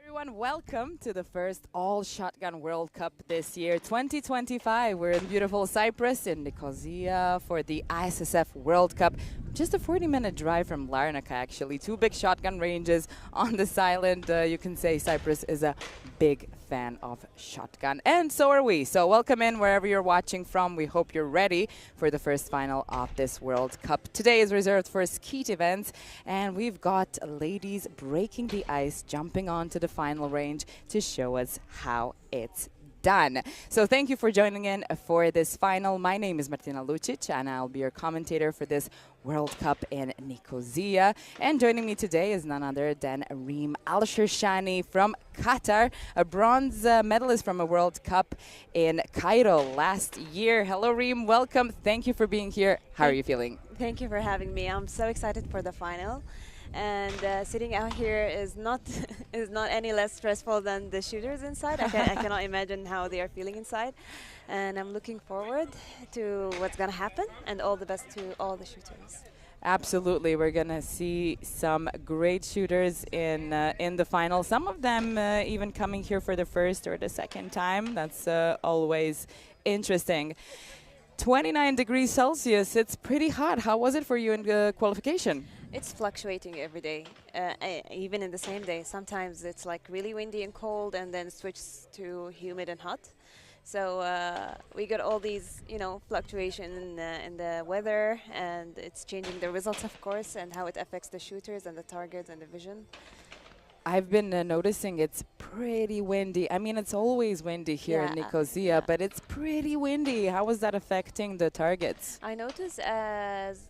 Everyone, welcome to the first All Shotgun World Cup this year, 2025. We're in beautiful Cyprus in Nicosia for the ISSF World Cup. Just a 40-minute drive from Larnaca, actually. Two big shotgun ranges on this island. You can say Cyprus is a big fan of shotgun, and so are we. So welcome in wherever you're watching from. We hope you're ready for the first final of this World Cup. Today is reserved for skeet events, and we've got ladies breaking the ice, jumping onto the final range to show us how it's done. So thank you for joining in for this final. My name is Martina Lucic, and I'll be your commentator for this World Cup in Nicosia. And joining me today is none other than Reem Al-Shershani from Qatar, a bronze medalist from a World Cup in Cairo last year. Hello, Reem. Welcome. Thank you for being here. How are you feeling? Thank you for having me. I'm so excited for the final. And sitting out here is not is not any less stressful than the shooters inside. I cannot imagine how they are feeling inside, and I'm looking forward to what's gonna happen. And all the best to all the shooters. Absolutely, we're gonna see some great shooters in the final. Some of them even coming here for the first or the second time. That's always interesting. 29 degrees Celsius. It's pretty hot. How was it for you in qualification? It's fluctuating every day, even in the same day. Sometimes it's like really windy and cold, and then switches to humid and hot. So we got all these, fluctuation in the weather, and it's changing the results, of course, and how it affects the shooters and the targets and the vision. I've been noticing it's pretty windy. I mean, it's always windy here in Nicosia, but it's pretty windy. How is that affecting the targets? I notice as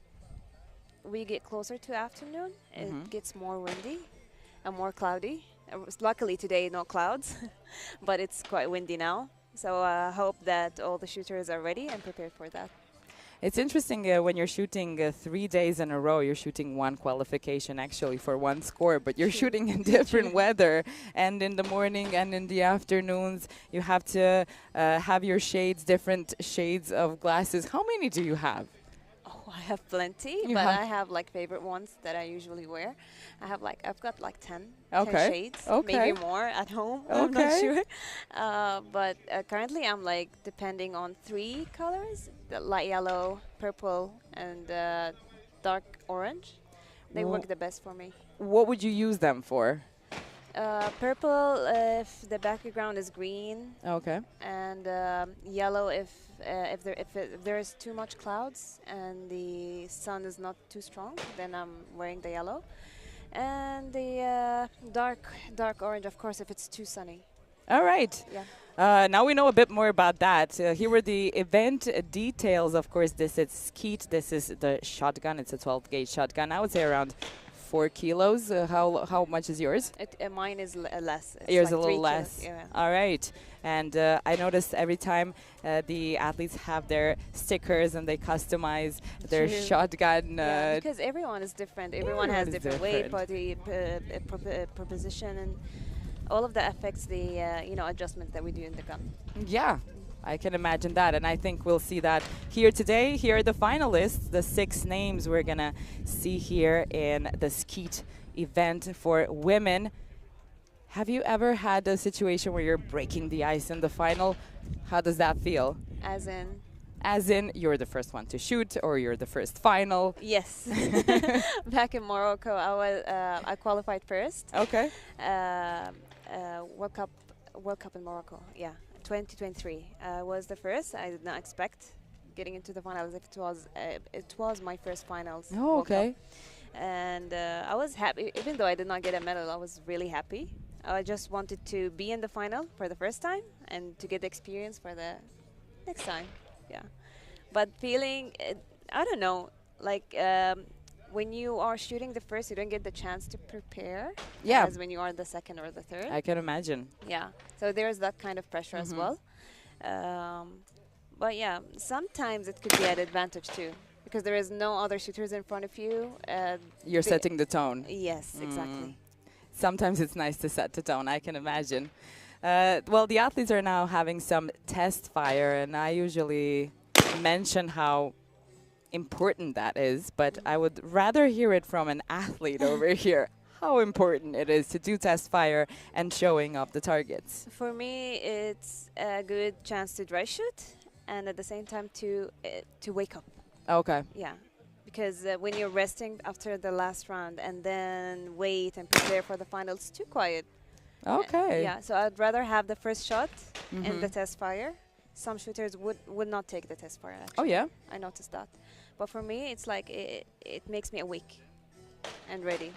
we get closer to afternoon, it gets more windy and more cloudy. Luckily today, no clouds, but it's quite windy now. So I hope that all the shooters are ready and prepared for that. It's interesting when you're shooting 3 days in a row, you're shooting one qualification actually for one score, but you're shooting in different weather. And in the morning and in the afternoons, you have to have your shades, different shades of glasses. How many do you have? Oh, I have plenty, but I have like favorite ones that I usually wear. I've got like 10 shades, maybe more at home. I'm not sure. But currently I'm like depending on 3 colors, the light yellow, purple, and dark orange. They work the best for me. What would you use them for? Purple if the background is green. Okay. And yellow if there is too much clouds and the sun is not too strong, then I'm wearing the yellow. And the dark orange, of course, if it's too sunny. All right. Yeah. Now we know a bit more about that. Here were the event details. Of course, this is skeet. This is the shotgun. It's a 12-gauge shotgun. I would say around 4 kilos. How much is yours? Mine is less. It's yours like a little less. Yeah. All right. And I noticed every time the athletes have their stickers and they customize their shotgun. Because everyone is different. Everyone has different weight, body proposition, and all of that affects the adjustments that we do in the gun. Yeah. I can imagine that, and I think we'll see that here today. Here are the finalists, the 6 names we're going to see here in the skeet event for women. Have you ever had a situation where you're breaking the ice in the final? How does that feel? As in? As in, you're the first one to shoot, or you're the first final? Yes. Back in Morocco, I qualified first. Okay. World Cup in Morocco, yeah. 2023 was the first. I did not expect getting into the finals. It was my first finals. Oh, okay. And I was happy, even though I did not get a medal. I was really happy. I just wanted to be in the final for the first time and to get the experience for the next time. Yeah, but feeling, I don't know, like when you are shooting the first, you don't get the chance to prepare as when you are the second or the third. I can imagine. Yeah, so there's that kind of pressure as well. But yeah, sometimes it could be an advantage too, because there is no other shooters in front of you. You're setting the tone. Yes, exactly. Sometimes it's nice to set the tone, I can imagine. Well, the athletes are now having some test fire, and I usually mention how important that is, but I would rather hear it from an athlete over here. how important it is to do test fire and showing off the targets. For me, it's a good chance to dry shoot, and at the same time to wake up. Okay. Yeah, because when you're resting after the last round and then wait and prepare for the final, it's too quiet. Okay. Yeah, so I'd rather have the first shot in the test fire. Some shooters would not take the test fire, actually. Oh, yeah? I noticed that. But for me, it's like it makes me awake and ready.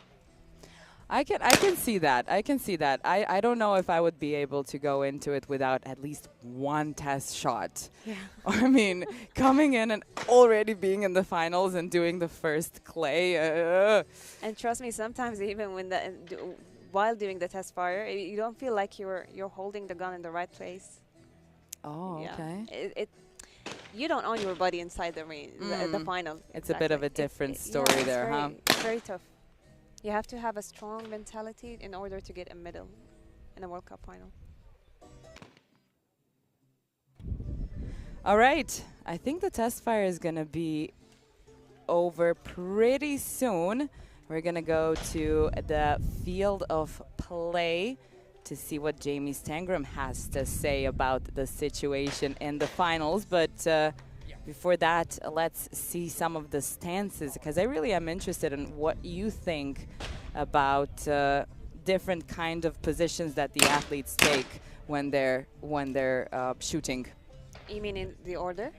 I can see that. I can see that. I don't know if I would be able to go into it without at least one test shot. Yeah. I mean, coming in and already being in the finals and doing the first clay. And trust me, sometimes even when while doing the test fire, you don't feel like you're holding the gun in the right place. Oh, Yeah. okay. You don't own your body inside the ring, the final. It's a bit of a different story there, huh? It's very tough. You have to have a strong mentality in order to get a medal in a World Cup final. All right. I think the test fire is going to be over pretty soon. We're going to go to the field of play to see what Jamie Stangram has to say about the situation in the finals. But before that, let's see some of the stances, because I really am interested in what you think about different kind of positions that the athletes take when they're shooting. You mean in the order?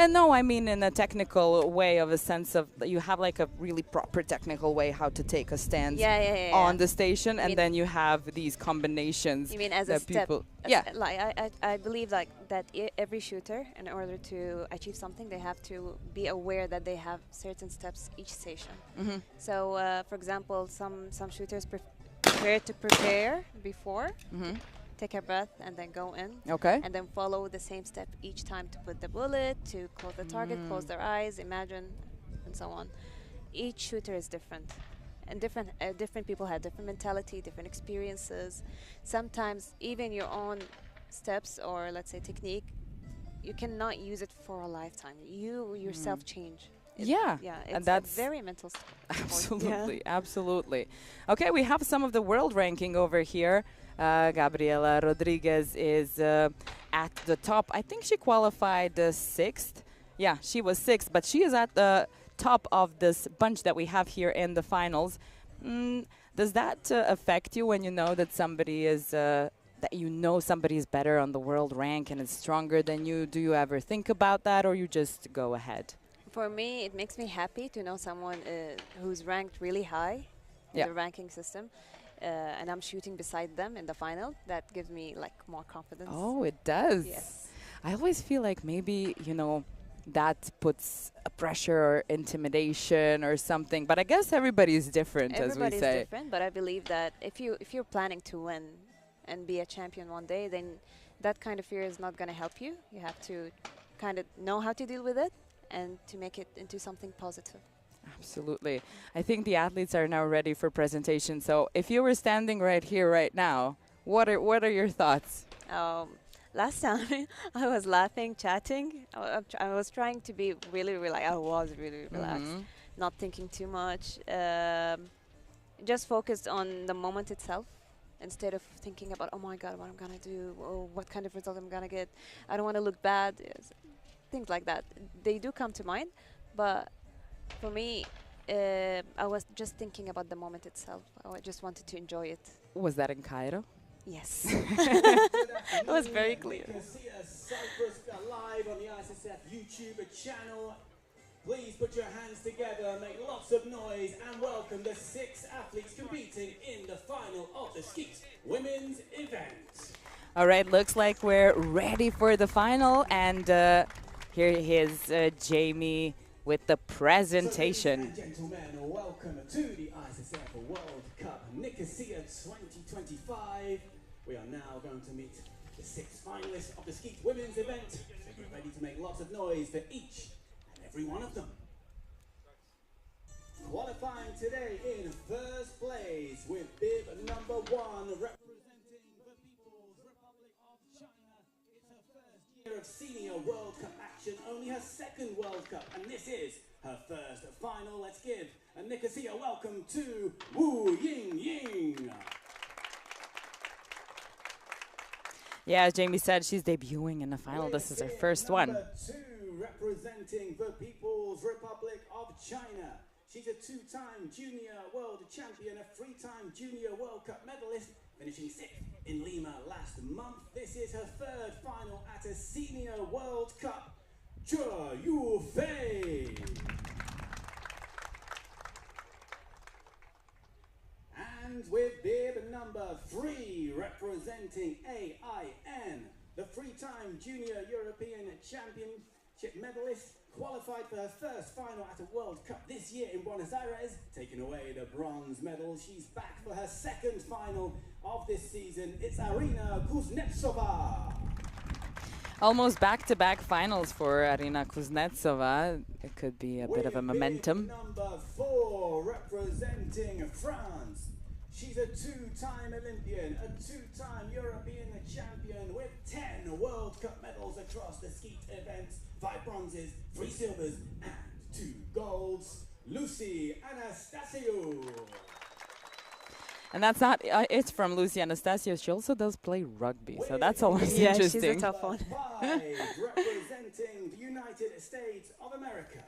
No, I mean in a technical way, of a sense of you have like a really proper technical way how to take a stance on the station, and then you have these combinations. You mean as a step? Yeah. Like I believe like that every shooter, in order to achieve something, they have to be aware that they have certain steps each station. So, for example, some shooters prepare before. Take a breath and then go in. Okay. And then follow the same step each time to put the bullet, to close the target, close their eyes, imagine, and so on. Each shooter is different. And different people have different mentality, different experiences. Sometimes even your own steps or, let's say, technique, you cannot use it for a lifetime. You yourself change. And that's very mental stuff. Absolutely, absolutely. Okay, we have some of the world ranking over here. Gabriela Rodriguez is at the top. I think she qualified 6th. Yeah, she was 6th, but she is at the top of this bunch that we have here in the finals. Does that affect you when you know that somebody is somebody is better on the world rank and is stronger than you? Do you ever think about that, or you just go ahead? For me, it makes me happy to know someone who's ranked really high in the ranking system. And I'm shooting beside them in the final. That gives me like more confidence. Oh, it does. Yes. I always feel like maybe, that puts a pressure or intimidation or something. But I guess everybody's different, as we say. Everybody's different, but I believe that if you're planning to win and be a champion one day, then that kind of fear is not going to help you. You have to kind of know how to deal with it and to make it into something positive. Absolutely. I think the athletes are now ready for presentation. So if you were standing right here, right now, what are your thoughts? Last time I was laughing, chatting. I was trying to be really relaxed, not thinking too much. Just focused on the moment itself instead of thinking about, oh my God, what I'm going to do, or what kind of result I'm going to get. I don't want to look bad. Things like that. They do come to mind, but for me, I was just thinking about the moment itself. I just wanted to enjoy it. Was that in Cairo? Yes. It was very clear. Nikosия, Cyprus, live on the ISSF YouTube channel. Please put your hands together, make lots of noise, and welcome the 6 athletes competing in the final of the skeet women's event. All right, looks like we're ready for the final, and here is Jamie with the presentation. Ladies and gentlemen, welcome to the ISSF World Cup Nicosia 2025. We are now going to meet the 6 finalists of the skeet women's event. So get ready to make lots of noise for each and every one of them. Qualifying today in first place with bib number 1, representing the People's Republic of China. It's her first year of senior World Cup action, only her 2nd World Cup, and this is her first final. Let's give and Nicosia, welcome to Wu Ying Ying. Yeah, as Jamie said, she's debuting in the final. This is her first one. Number 2, representing the People's Republic of China. She's a 2-time junior world champion, a 3-time junior World Cup medalist, finishing 6th in Lima last month. This is her 3rd final at a senior World Cup. Zhe Yufei. And with bib number 3, representing AIN, the 3-time junior European championship medalist, qualified for her first final at a World Cup this year in Buenos Aires, taking away the bronze medal. She's back for her 2nd final of this season. It's Arina Kuznecova. Almost back-to-back finals for Arina Kuznecova. It could be a bit of a momentum. Number 4, representing France. She's a 2-time Olympian, a 2-time European champion with 10 World Cup medals across the skeet events, 5 bronzes, 3 silvers, and 2 golds. Lucy Anastasio. And that's not it from Lucy Anastasio. She also does play rugby, so that's always interesting. She's a tough one. 5, representing the United States of America.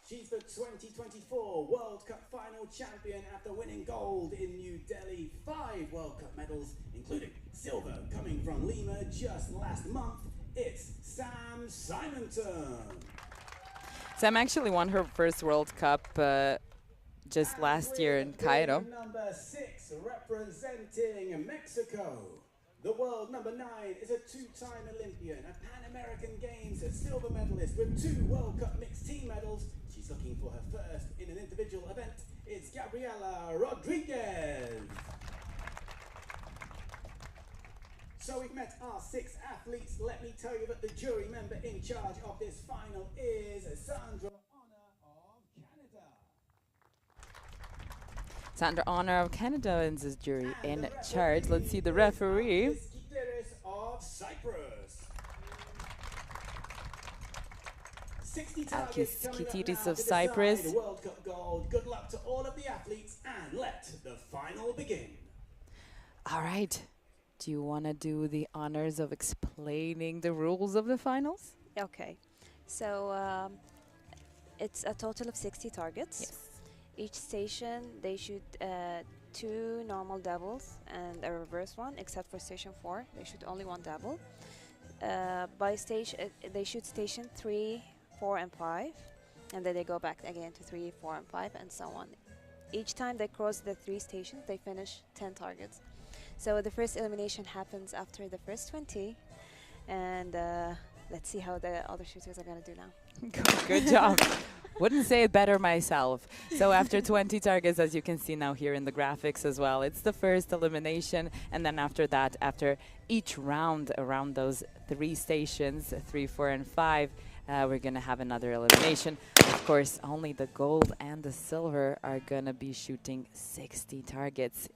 She's the 2024 World Cup final champion after winning gold in New Delhi. 5 World Cup medals, including silver coming from Lima just last month. It's Sam Simonton. Sam actually won her first World Cup just last year in Cairo. Number 6, representing Mexico. The world number 9 is a 2-time Olympian, a Pan American Games silver medalist with 2 World Cup mixed team medals. She's looking for her first in an individual event. It's Gabriela Rodriguez. So we've met our 6 athletes. Let me tell you that the jury member in charge of this final is Sandra Honor of Canada. Sandra Honor of Canada is his jury in charge. Let's see the referee. Of Cyprus. 60 Akis targets coming up Kitiris now of to Cyprus. decide World Cup gold. Good luck to all of the athletes, and let the final begin. All right. Do you want to do the honors of explaining the rules of the finals? Okay. So it's a total of 60 targets. Yes. Each station, they shoot 2 normal doubles and a reverse one, except for station 4. They shoot only 1 double. By station, they shoot station 3, 4, and 5. And then they go back again to 3, 4, and 5, and so on. Each time they cross the 3 stations, they finish 10 targets. So the first elimination happens after the first 20. And let's see how the other shooters are going to do now. Good job. Wouldn't say it better myself. So after 20 targets, as you can see now here in the graphics as well, it's the first elimination. And then after that, after each round around those 3 stations, 3, 4, and 5, we're going to have another elimination. Of course, only the gold and the silver are going to be shooting 60 targets.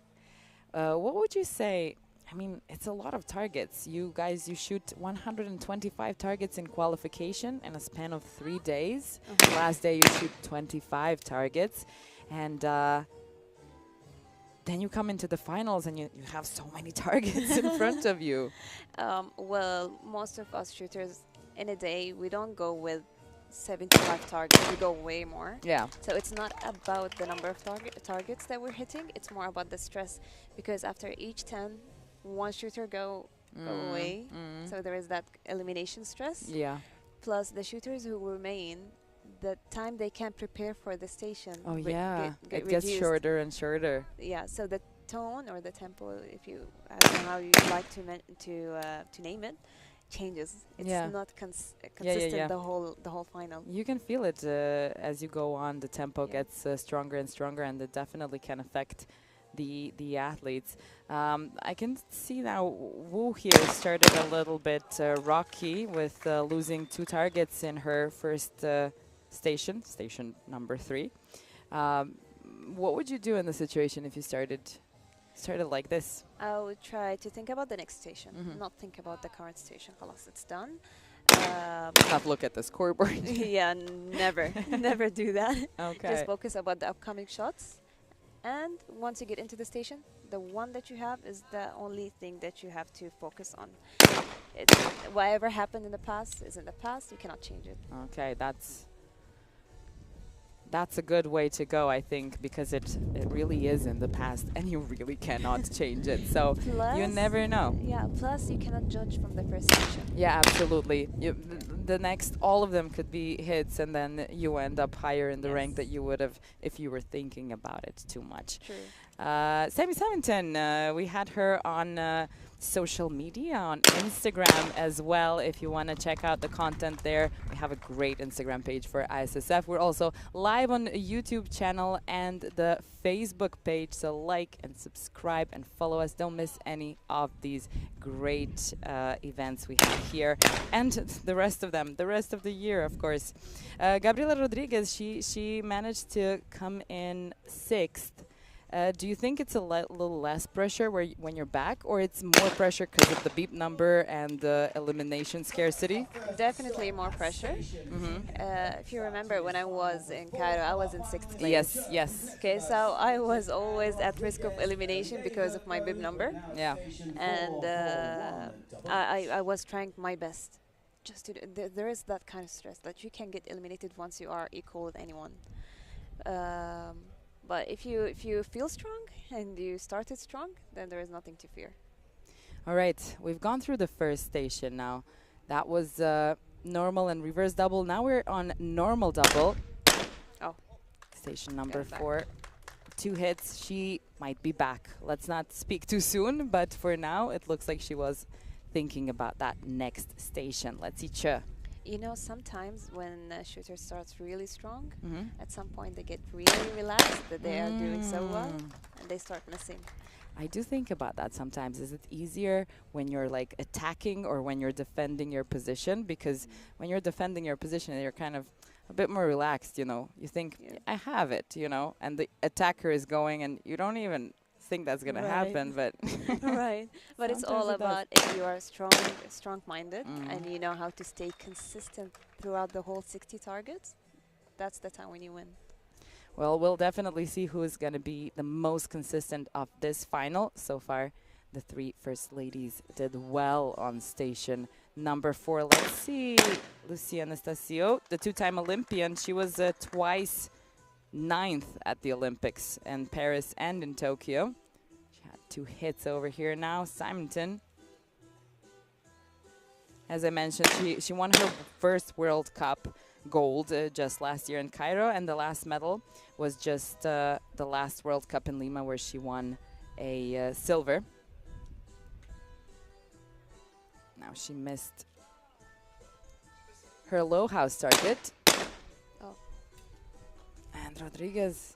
What would you say? I mean, it's a lot of targets. You guys, you shoot 125 targets in qualification in a span of 3 days. Last day you shoot 25 targets. And then you come into the finals and you have so many targets in front of you. Well, most of us shooters in a day, we don't go with 75 targets. We go way more. Yeah. So it's not about the number of targets that we're hitting. It's more about the stress, because after each 10, one shooter go away. So there is that elimination stress. Yeah. Plus the shooters who remain, the time they can prepare for the station. Oh yeah. Get It gets reduced. shorter and shorter. Yeah. So the tone or the tempo, if you, I don't know how you like to name it, changes. It's not consistent the whole final. You can feel it as you go on. The tempo gets stronger and stronger, and it definitely can affect the athletes. I can see now Wu here started a little bit rocky with losing 2 targets in her first station number 3. What would you do in the situation if you started like this? I would try to think about the next station, not think about the current station. It's done. Not look at the scoreboard. Yeah, never, never do that. Okay. Just focus about the upcoming shots. And once you get into the station, the one that you have is the only thing that you have to focus on. Whatever happened in the past is in the past. You cannot change it. Okay, that's a good way to go, I think, because it really is in the past, and you really cannot change it. So you never know. Yeah. Plus, you cannot judge from the first station. Yeah, absolutely. The next, all of them could be hits, and then you end up higher in the rank that you would have if you were thinking about it too much. True. Sammy Samington, we had her on social media, on Instagram as well. If you want to check out the content there, we have a great Instagram page for ISSF. We're also live on a YouTube channel and the Facebook page, so like and subscribe and follow us. Don't miss any of these great events we have here, and the rest of them, the rest of the year, of course. Gabriela Rodriguez, she managed to come in 6th. Do you think it's a little less pressure when you're back, or it's more pressure because of the beep number and the elimination scarcity? Definitely more pressure. If you remember, when I was in Cairo, I was in 6th place. Yes, yes. Okay, so I was always at risk of elimination because of my bib number. Yeah. And I was trying my best. Just to there is that kind of stress that you can get eliminated once you are equal with anyone. But if you feel strong and you started strong, then there is nothing to fear. All right, we've gone through the first station now. That was normal and reverse double. Now we're on normal double. Oh. Station number 4. 2 hits. She might be back. Let's not speak too soon, but for now, it looks like she was thinking about that next station. Let's see. You know, sometimes when a shooter starts really strong, at some point they get really relaxed that they are doing so well, and they start missing. I do think about that sometimes. Is it easier when you're like attacking or when you're defending your position? Because when you're defending your position, you're kind of a bit more relaxed, you know. You think, I have it, you know, and the attacker is going and you don't even think that's going to happen, but right. But it's all about if you are strong-minded and you know how to stay consistent throughout the whole 60 targets, that's the time when you win. Well, we'll definitely see who is going to be the most consistent of this final. So far, the 3 first ladies did well on station number 4. Let's see. Lucia Anastasio, the 2-time Olympian. She was twice 9th at the Olympics in Paris and in Tokyo. She had 2 hits over here now. Simonton, as I mentioned, she won her first World Cup gold just last year in Cairo, and the last medal was just the last World Cup in Lima, where she won a silver. Now she missed her low house target. And Rodriguez,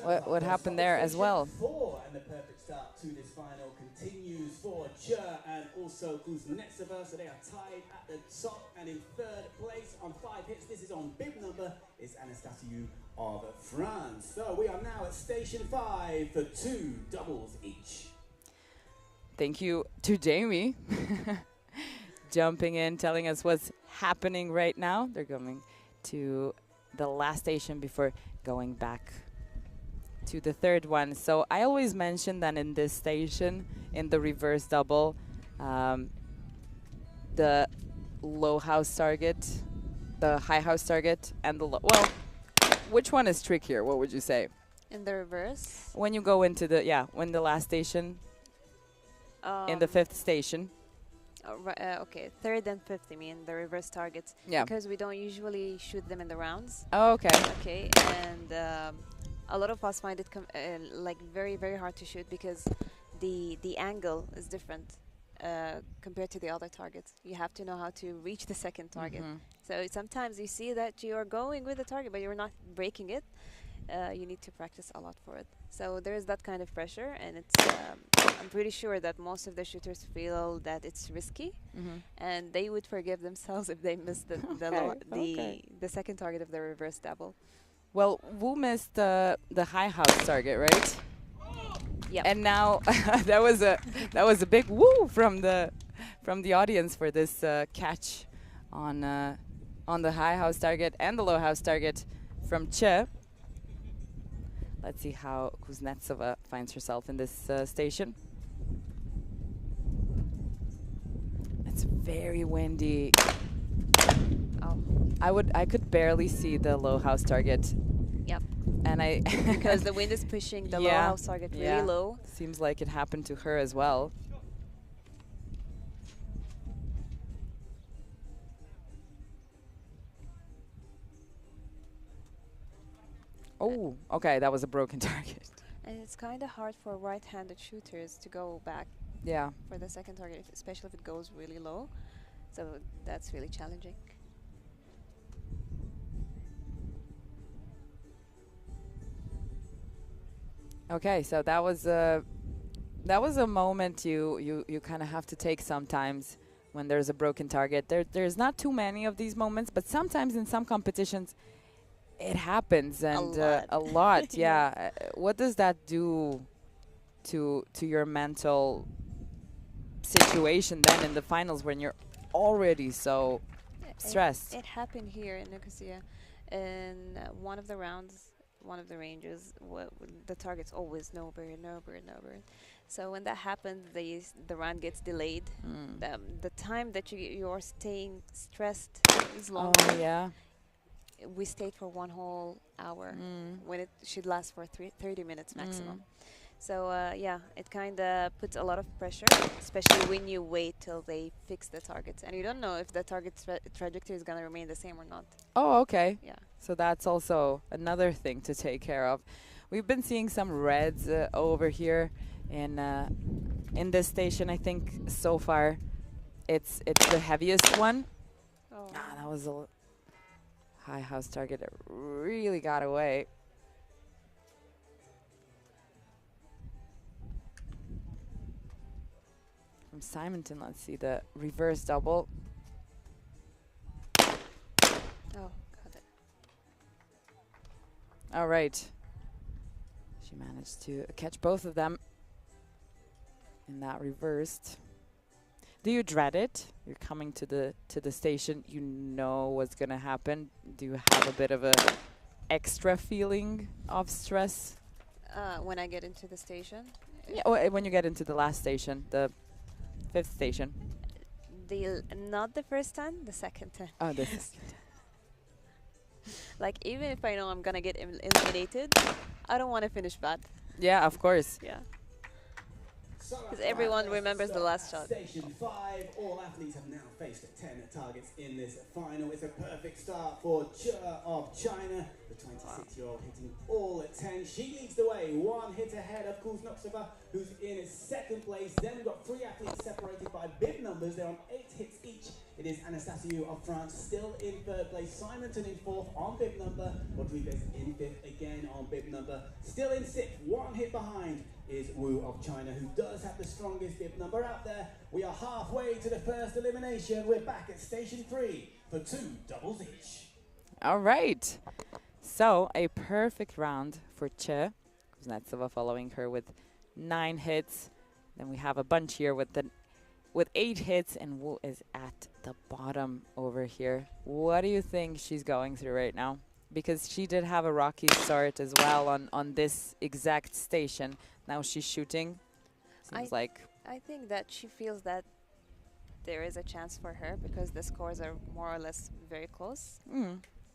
what happened there as well? 4 and the perfect start to this final continues for Cher and also Kuznetsova. So they are tied at the top, and in 3rd place on 5 hits. This is on bib number. It's Anastasiou of France. So we are now at station 5 for 2 doubles each. Thank you to Jamie jumping in, telling us what's happening right now. They're going to the last station before going back to the 3rd one. So I always mention that in this station, in the reverse double, the low house target, the high house target, and the well, which one is trickier? What would you say? In the reverse? When you go into the, when the last station, in the 5th station. Okay, 3rd and 5th, I mean, the reverse targets. Yeah. Because we don't usually shoot them in the rounds. Oh, okay. Okay, and a lot of us find it like very, very hard to shoot because the angle is different compared to the other targets. You have to know how to reach the 2nd target. So sometimes you see that you are going with the target, but you're not breaking it. You need to practice a lot for it. So there is that kind of pressure, and it's I'm pretty sure that most of the shooters feel that it's risky, and they would forgive themselves if they missed the 2nd target of the reverse double. Well, Wu missed the high house target, right? Yeah. And now that was a big woo from from the audience for this catch on the high house target and the low house target from Che. Let's see how Kuznetsova finds herself in this station. It's very windy. Oh. I could barely see the low house target. Yep. And I because the wind is pushing the low house target really low. Seems like it happened to her as well. Oh, okay, that was a broken target. And it's kind of hard for right-handed shooters to go back for the second target, especially if it goes really low. So that's really challenging. Okay, so that was a moment you kind of have to take sometimes when there's a broken target. There's not too many of these moments, but sometimes in some competitions it happens, and a lot. Yeah. What does that do to your mental situation then in the finals when you're already so stressed? It happened here in Nicosia. In one of the rounds, one of the ranges, the target's always no bird. So when that happens, the round gets delayed. The time that you're staying stressed is longer. Oh, yeah. We stayed for 1 whole hour when it should last for 30 minutes maximum. So yeah, it kind of puts a lot of pressure, especially when you wait till they fix the targets and you don't know if the target trajectory is going to remain the same or not. Oh, okay. Yeah. So that's also another thing to take care of. We've been seeing some reds over here in this station. I think so far it's the heaviest one. Oh. That was a high house target. It really got away. From Simonton, let's see the reverse double. Oh, got it. All right. She managed to catch both of them in that reversed. Do you dread it? You're coming to the station. You know what's gonna happen. Do you have a bit of a extra feeling of stress? When I get into the station? Yeah. When you get into the last station, the 5th station. Not the first time, the second time. Oh, the second. Like even if I know I'm gonna get eliminated, I don't want to finish bad. Yeah, of course. Yeah. Because everyone remembers the last shot. Station 5, all athletes have now faced 10 targets in this final. It's a perfect start for Che of China. The 26-year-old hitting all at 10. She leads the way, 1 hit ahead of Kuznetsova, who's in 2nd place. Then we've got 3 athletes separated by bib numbers. They're on 8 hits each. It is Anastasia of France still in 3rd place. Simonton in 4th on bib number. Rodriguez in 5th again on bib number. Still in 6th, 1 hit behind is Wu of China, who does have the strongest bib number out there. We are halfway to the first elimination. We're back at station 3 for 2 doubles each. All right. So a perfect round for Che. Kuznetsova following her with 9 hits. Then we have a bunch here with 8 hits, and Wu is at the bottom over here. What do you think she's going through right now? Because she did have a rocky start as well on this exact station. Now she's shooting. Seems like I think that she feels that there is a chance for her because the scores are more or less very close.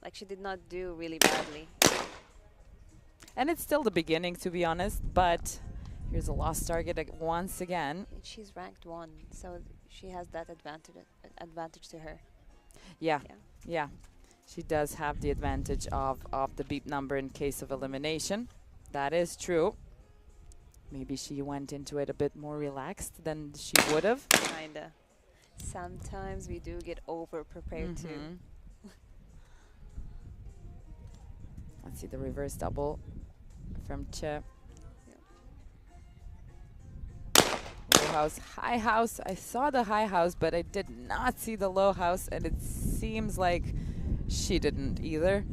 Like she did not do really badly. And it's still the beginning, to be honest, but here's a lost target once again. And she's ranked 1, so she has that advantage to her. Yeah. She does have the advantage of the beep number in case of elimination. That is true. Maybe she went into it a bit more relaxed than she would have. Kinda. Sometimes we do get over-prepared too. Let's see the reverse double from Che. Low house, high house. I saw the high house, but I did not see the low house, and it seems like she didn't either.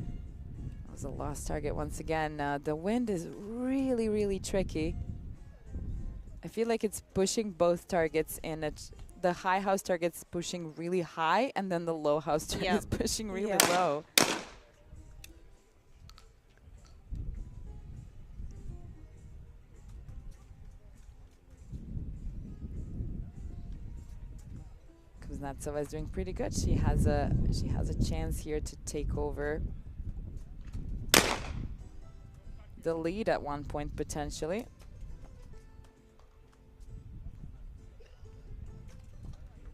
It was a lost target once again. The wind is really, really tricky. I feel like it's pushing both targets in the high house target's pushing really high, and then the low house target's pushing really low. Kuznetsova is doing pretty good. She has a chance here to take over the lead at one point potentially.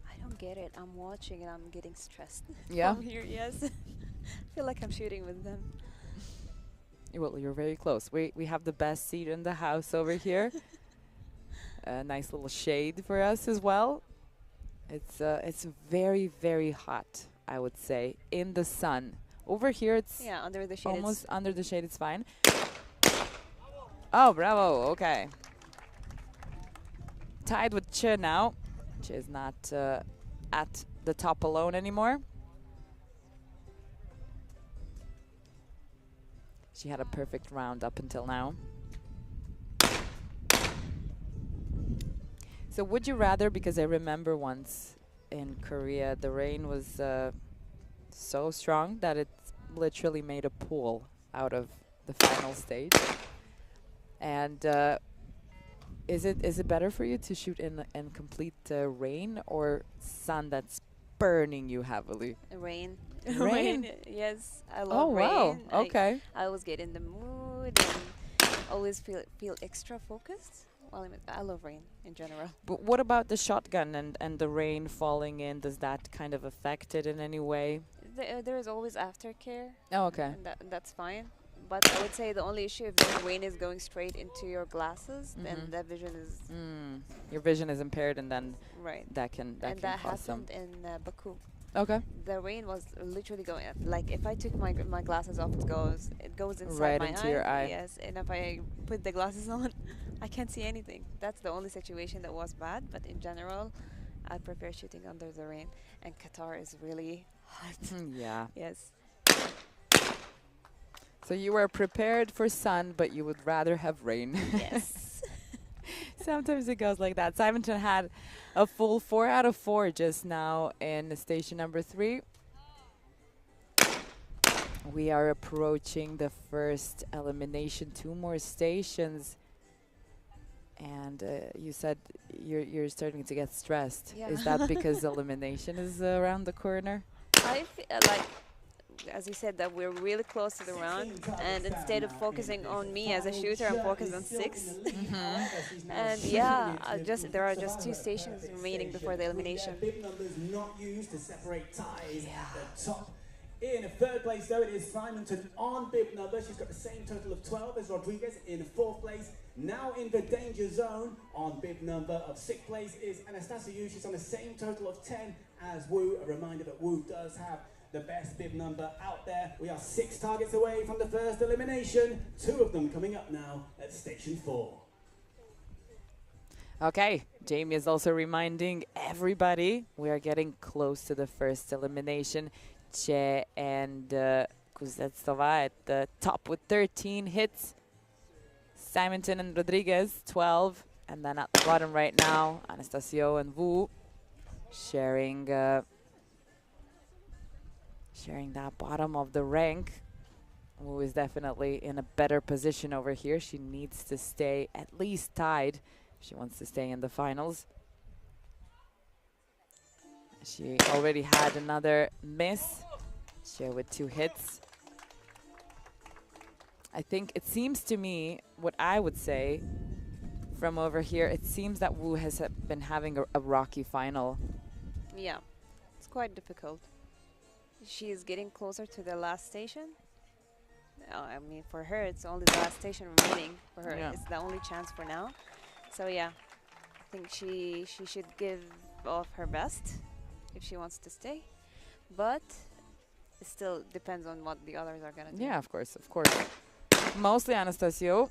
I don't get it. I'm watching and I'm getting stressed. Yeah. From here, yes. I feel like I'm shooting with them. Well, you're very close. We have the best seat in the house over here. A nice little shade for us as well. It's very, very hot, I would say, in the sun. Over here, it's under the shade. Almost under the shade. It's fine. Oh, bravo. Okay. Tied with Che now. Che is not at the top alone anymore. She had a perfect round up until now. So would you rather, because I remember once in Korea, the rain was so strong that it literally made a pool out of the final stage. And is it better for you to shoot in complete rain or sun that's burning you heavily? Rain. Rain? Yes, I love rain. Oh, wow. Okay. I always get in the mood and always feel extra focused. Well, I love rain in general. But what about the shotgun and the rain falling in? Does that kind of affect it in any way? There is always aftercare. Oh, okay. And that's fine. But I would say the only issue if the rain is going straight into your glasses, then that vision is... Your vision is impaired, and then that can and that cause some... happened in Baku. Okay. The rain was literally going up. Like if I took my glasses off, it goes inside right my into your eye. Yes, and if I put the glasses on, I can't see anything. That's the only situation that was bad. But in general, I prefer shooting under the rain. And Qatar is really hot. Yeah. Yes. So you were prepared for sun, but you would rather have rain. Yes. Sometimes it goes like that. Simonton had a full 4 out of 4 just now in station number 3. We are approaching the first elimination. 2 more stations. And you said you're starting to get stressed. Yeah. Is that because elimination is around the corner? I feel like, as you said, that we're really close to the round, and instead of focusing on me as a shooter, I'm focused on 6. And yeah, there are just 2 stations remaining before the elimination. Bib numbers not used to separate ties at the top. In 3rd place, though, it is Simonton on bib number. She's got the same total of 12 as Rodriguez. In 4th place, now in the danger zone on bib number of 6th place is Anastasia. She's on the same total of 10 as Wu. A reminder that Wu does have the best bib number out there. We are 6 targets away from the first elimination. 2 of them coming up now at station 4. Okay, Jamie is also reminding everybody we are getting close to the first elimination. Che and Kuznetsova at the top with 13 hits. Simonton and Rodriguez, 12. And then at the bottom right now, Anastasio and Wu sharing that bottom of the rank. Wu is definitely in a better position over here. She needs to stay at least tied if she wants to stay in the finals. She already had another miss. She with 2 hits. I think it seems to me, what I would say from over here, it seems that Wu has been having a rocky final. Yeah, it's quite difficult. She is getting closer to the last station. I mean, for her, it's only the last station remaining. For her, it's the only chance for now. So yeah, I think she should give off her best if she wants to stay. But it still depends on what the others are going to do. Yeah, of course, of course. Mostly Anastasio,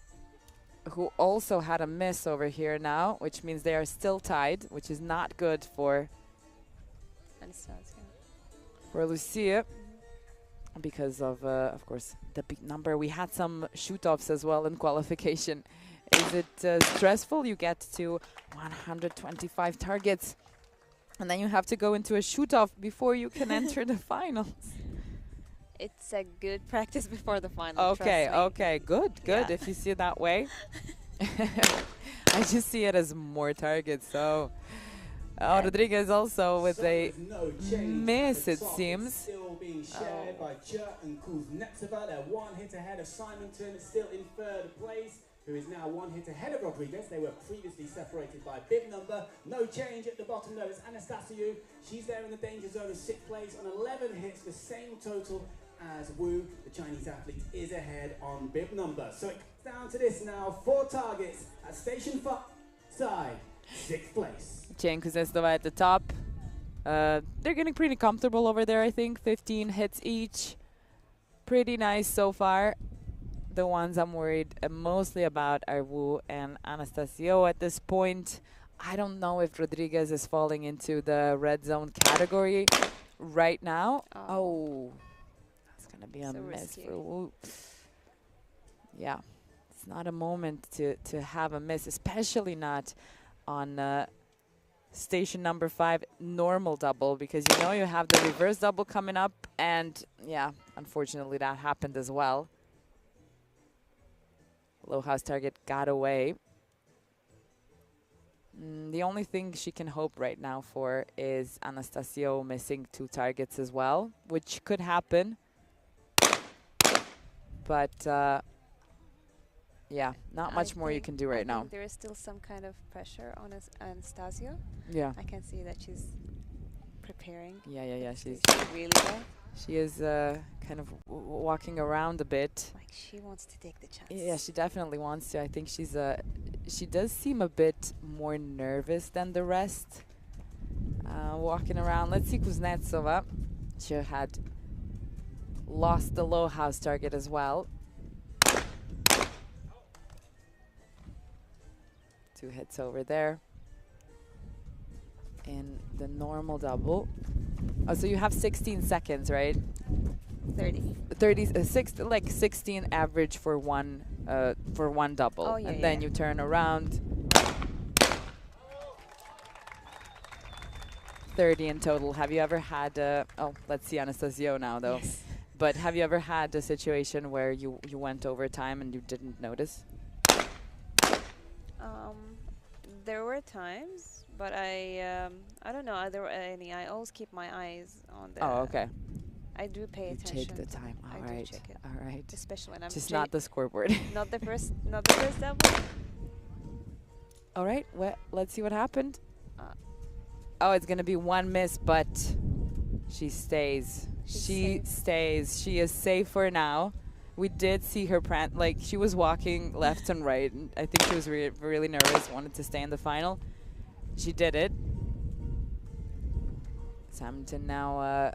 who also had a miss over here now, which means they are still tied, which is not good for Lucia. Because of course, the big number. We had some shoot-offs as well in qualification. Is it stressful? You get to 125 targets. And then you have to go into a shoot-off before you can enter the finals. It's a good practice before the final. Okay, trust me. okay, good, good. Yeah. If you see it that way. I just see it as more targets. So, Rodriguez also with a miss, it seems. Still being shared by Chert and Kuznetsova. They're one hit ahead of Simonton, still in third place, who is now one hit ahead of Rodriguez. They were previously separated by bib number. No change at the bottom though. It's Anastasiou. She's there in the danger zone of 6th place on 11 hits, the same total as Wu. The Chinese athlete is ahead on bib number. So it's down to this now. 4 targets at station 5 side, 6th place. Chen Kuznetsova at the top. They're getting pretty comfortable over there, I think. 15 hits each. Pretty nice so far. The ones I'm worried mostly about are Wu and Anastasiou at this point. I don't know if Rodriguez is falling into the red zone category right now. Oh, that's going to be a So miss risky. for Wu. Yeah, it's not a moment to have a miss, especially not on station number 5 normal double, because you know you have the reverse double coming up, and yeah, unfortunately that happened as well. Low house target got away. The only thing she can hope right now for is Anastasiou missing 2 targets as well, which could happen. But yeah, not much more you can do right now. There is still some kind of pressure on Anastasiou. Yeah. I can see that she's preparing. Yeah. She's really well. she is kind of walking around a bit. Like she wants to take the chance. Yeah, she definitely wants to. I think she's she does seem a bit more nervous than the rest. Walking around. Let's see Kuznetsova. She had lost the low house target as well. 2 hits over there. In the normal double. Oh, so you have 16 seconds, right? 30. 16 average for one double. Oh, yeah, and then yeah. you turn around. 30 in total. Have you ever had let's see Anastasiou now though. Yes. But have you ever had a situation where you went over time and you didn't notice? There were times, but I don't know. There were any. I always keep my eyes on the. Oh, okay. I do pay You attention. take the time. I All do right. check it. All right. Especially when I'm Just not the scoreboard. not the first double. All right. Let's see what happened. Oh, it's going to be 1 miss, but she stays. She stays. She is safe for now. We did see her like she was walking left and right. And I think she was really nervous, wanted to stay in the final. She did it. Simonton now.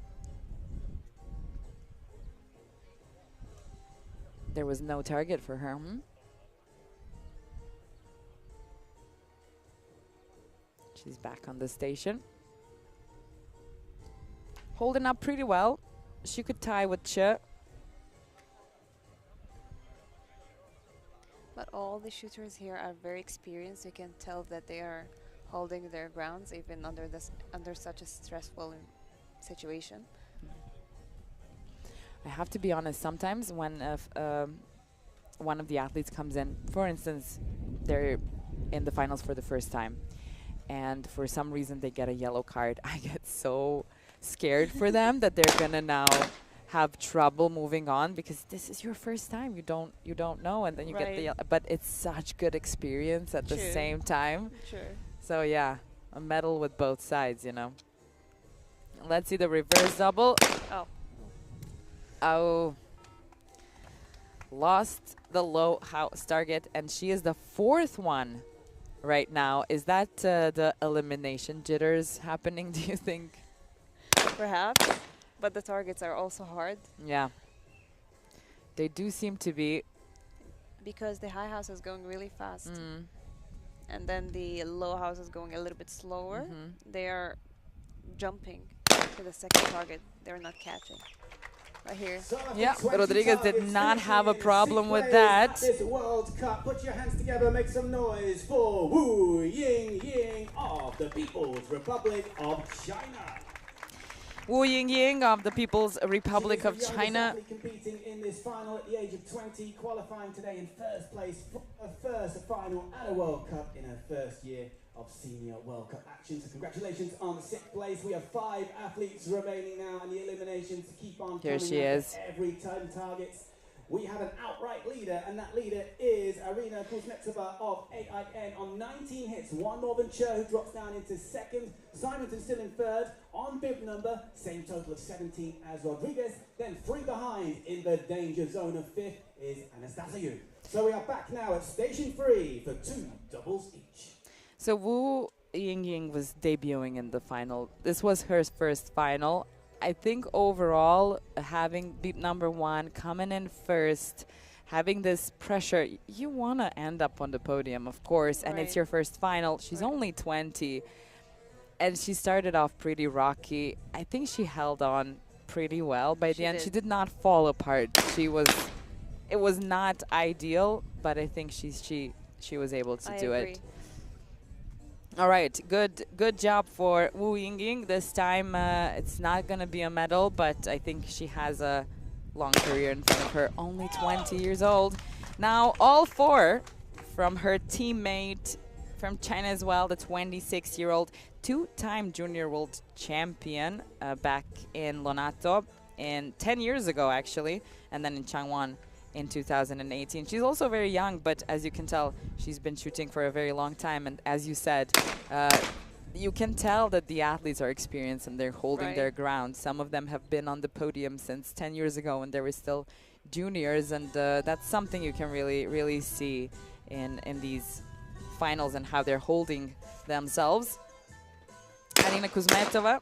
There was no target for her. She's back on the station. Holding up pretty well. She could tie with Che. But all the shooters here are very experienced. You can tell that they are holding their grounds even under such a stressful situation. I have to be honest, sometimes when one of the athletes comes in, for instance, they're in the finals for the first time, and for some reason they get a yellow card, I get so scared for them that they're gonna now have trouble moving on, because this is your first time. You don't know, and then you get the yellow. But it's such good experience at the same time. Sure. So yeah, a medal with both sides, you know. Let's see the reverse double. Oh. Lost the low house target, and she is the 4th one right now. Is that the elimination jitters happening, do you think? Perhaps, but the targets are also hard. Yeah. They do seem to be. Because the high house is going really fast. And then the low house is going a little bit slower. They are jumping to the second target. They're not catching. Right here. Yeah, Rodriguez did not have a problem with that. This World Cup, put your hands together, make some noise for Wu Ying Ying of the People's Republic of China. Wu Yingying of the People's Republic of She is the China. youngest athlete competing in this final at the age of 20, qualifying today in first place for her first final at a World Cup in her first year of senior World Cup action. So congratulations on 6th place. We have 5 athletes remaining now, and the eliminations keep on Here coming she up is. at every time targets. We have an outright leader, and that leader is Arina Kuznetzova of AIN on 19 hits. One more than Cho, who drops down into second. Simonton still in third on bib number, same total of 17 as Rodriguez. Then 3 behind in the danger zone of 5th is Anastasia. So we are back now at station 3 for 2 doubles each. So Wu Yingying was debuting in the final. This was her first final. I think overall, having beat number 1, coming in first, having this pressure, you want to end up on the podium, of course, and it's Right. your first final. She's only 20, and she started off pretty rocky. I think she held on pretty well by the She end. did. She did not fall apart. It was not ideal, but I think she was able to I do agree. it. All right, good job for Wu Yingying. This time it's not going to be a medal, but I think she has a long career in front of her. Only 20 years old. Now all 4 from her teammate from China as well, the 26-year-old, 2-time junior world champion back in Lonato 10 years ago, actually, and then in Changwon in 2018. She's also very young, but as you can tell, she's been shooting for a very long time. And as you said, you can tell that the athletes are experienced and they're holding Right. their ground. Some of them have been on the podium since 10 years ago when they were still juniors, and that's something you can really see in these finals and how they're holding themselves. Arina Kuznetzova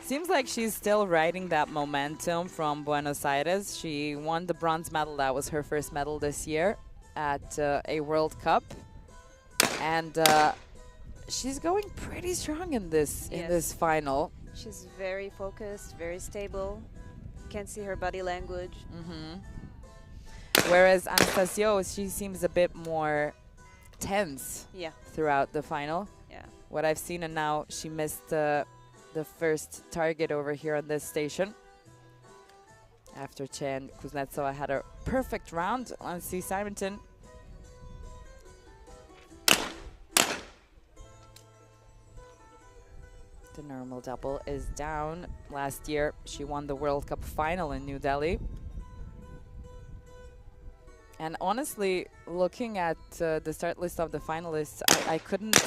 seems like she's still riding that momentum from Buenos Aires. She won the bronze medal. That was her first medal this year at a World Cup. And she's going pretty strong in this Yes. final. She's very focused, very stable. You can see her body language. Whereas Anastasia, she seems a bit more tense Yeah, throughout the final. yeah. What I've seen, and now she missed the first target over here on this station. After Chen, Kuznetsova had a perfect round. Let's see Simonton. The normal double is down. Last year, she won the World Cup final in New Delhi. And honestly, looking at the start list of the finalists, I couldn't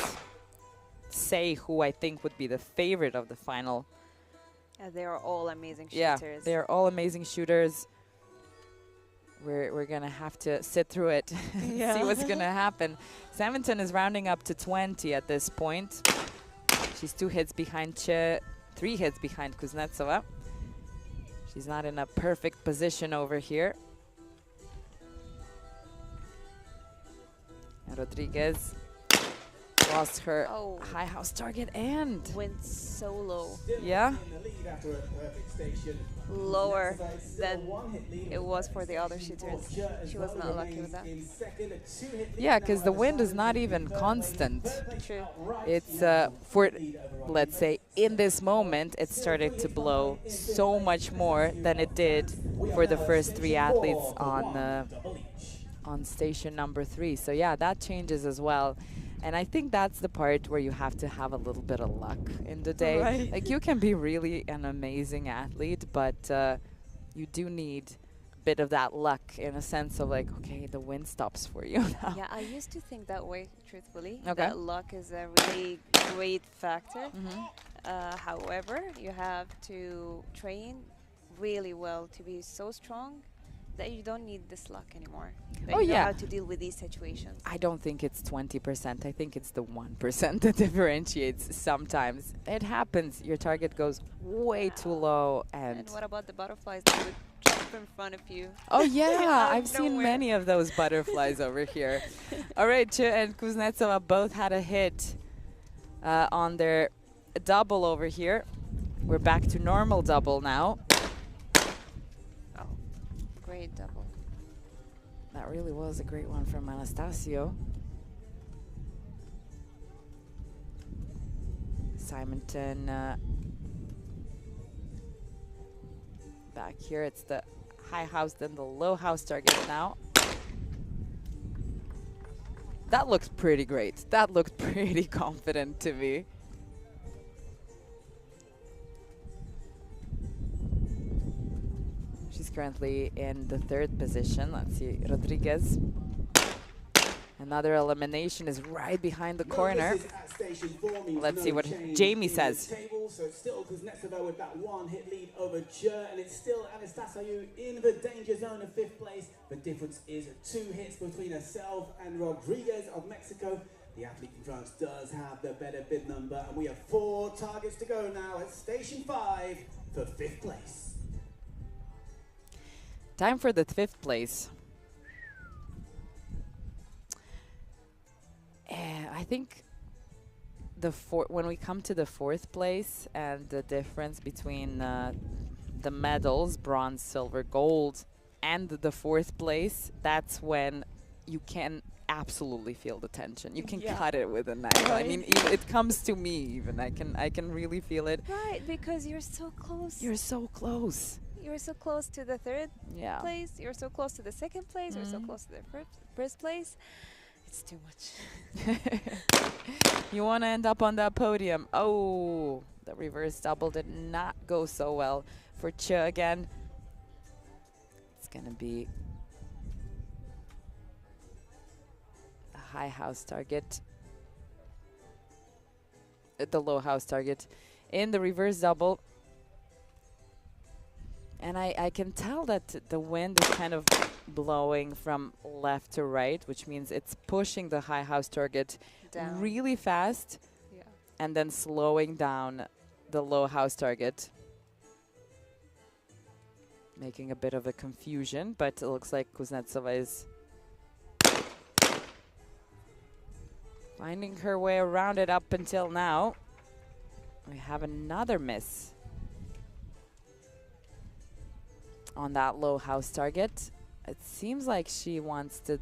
say who I think would be the favorite of the final. They are all amazing Yeah, shooters. they're all amazing shooters. We're gonna have to sit through it and see Yeah. what's gonna happen. Simonton is rounding up to 20 at this point. She's 2 hits behind Che, 3 hits behind Kuznetsova. She's not in a perfect position over here. And Rodriguez lost her Oh. high house target and Went so low. Still Yeah. in the lead after a perfect station. Lower Kuznetsova is still than a 1-hit lead it with was for the other station shooters. four. Che as She was well not lucky with remains that. in second, a 2-hit lead yeah, now because the over wind is not Simonton even in third constant. place. Third place True. outright. It's Yeah, for, lead over let's say, in this moment, it started to blow so much more than it did for the first 3 athletes on station number 3. So yeah, that changes as well. And I think that's the part where you have to have a little bit of luck in the day. Right. Like, you can be really an amazing athlete, but you do need a bit of that luck in a sense of like, okay, the wind stops for you now. Yeah, I used to think that way, truthfully. Okay. That luck is a really great factor. However, you have to train really well to be so strong that you don't need this luck anymore. That Oh, you know yeah. how to deal with these situations. I don't think it's 20%. I think it's the 1% that differentiates sometimes. It happens. Your target goes way too low and... And what about the butterflies that would jump in front of you? Oh, yeah. Out of I've seen nowhere. many of those butterflies over here. All right, Che and Kuznetsova both had a hit on their double over here. We're back to normal double now. Oh, great double. That really was a great one from Anastasio. Simonton back here. It's the high house, then the low house target now. That looks pretty great. That looked pretty confident to me. She's currently in the 3rd position. Let's see, Rodriguez. Another elimination is right behind the corner. Let's see what Jamie says. So it's still Kuznetsova with that 1-hit lead over Chur, and it's still Anastasia in the danger zone of 5th place. The difference is 2 hits between herself and Rodriguez of Mexico. The athlete from France does have the better bid number, and we have 4 targets to go now at station 5 for 5th place. Time for the 5th place. I think when we come to the 4th place and the difference between the medals, bronze, silver, gold, and the 4th place, that's when you can absolutely feel the tension. You can cut it with a knife. Right. I mean, it comes to me even. I can really feel it. Right, because you're so close. You're so close. You're so close to the 3rd Yeah. place. You're so close to the 2nd place. You're so close to the first place. It's too much. You want to end up on that podium. Oh, the reverse double did not go so well for Che again. It's going to be a high house target. The low house target in the reverse double. And I can tell that the wind is kind of blowing from left to right, which means it's pushing the high house target Down. really fast, and then slowing down the low house target, making a bit of a confusion, but it looks like Kuznetsova is finding her way around it up until now. We have another miss on that low house target. It seems like she wants to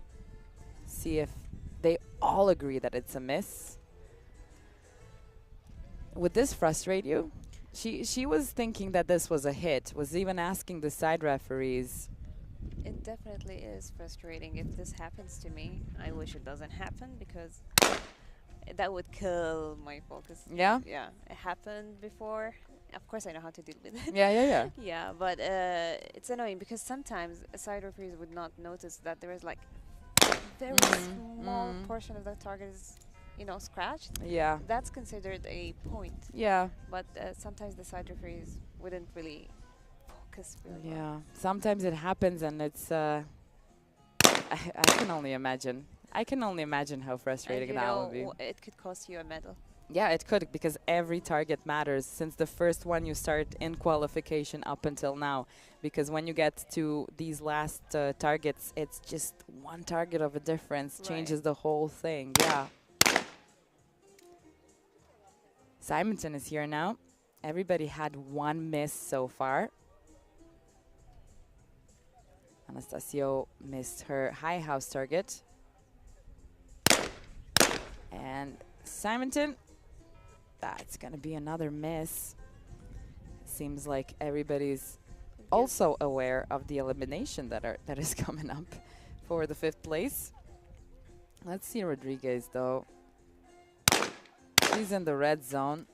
see if they all agree that it's a miss. Would this frustrate you? She was thinking that this was a hit, was even asking the side referees. It definitely is frustrating if this happens to me. I wish it doesn't happen because that would kill my focus. Yeah? Yeah, it happened before. Of course, I know how to deal with it. Yeah. Yeah, but it's annoying because sometimes side referees would not notice that there is like very small portion of the target is, scratched. Yeah. That's considered a point. Yeah. But sometimes the side referees wouldn't really focus really well. Yeah. Sometimes it happens, and it's. I can only imagine. I can only imagine how frustrating And that would be. it could cost you a medal. Yeah, it could, because every target matters since the first one you start in qualification up until now. Because when you get to these last targets, it's just one target of a difference, changes the whole thing. Yeah. Simonton is here now. Everybody had one miss so far. Anastasio missed her high house target. And Simonton, that's going to be another miss. Seems like everybody's also aware of the elimination that is coming up for the 5th place. Let's see Rodriguez, though. She's in the red zone.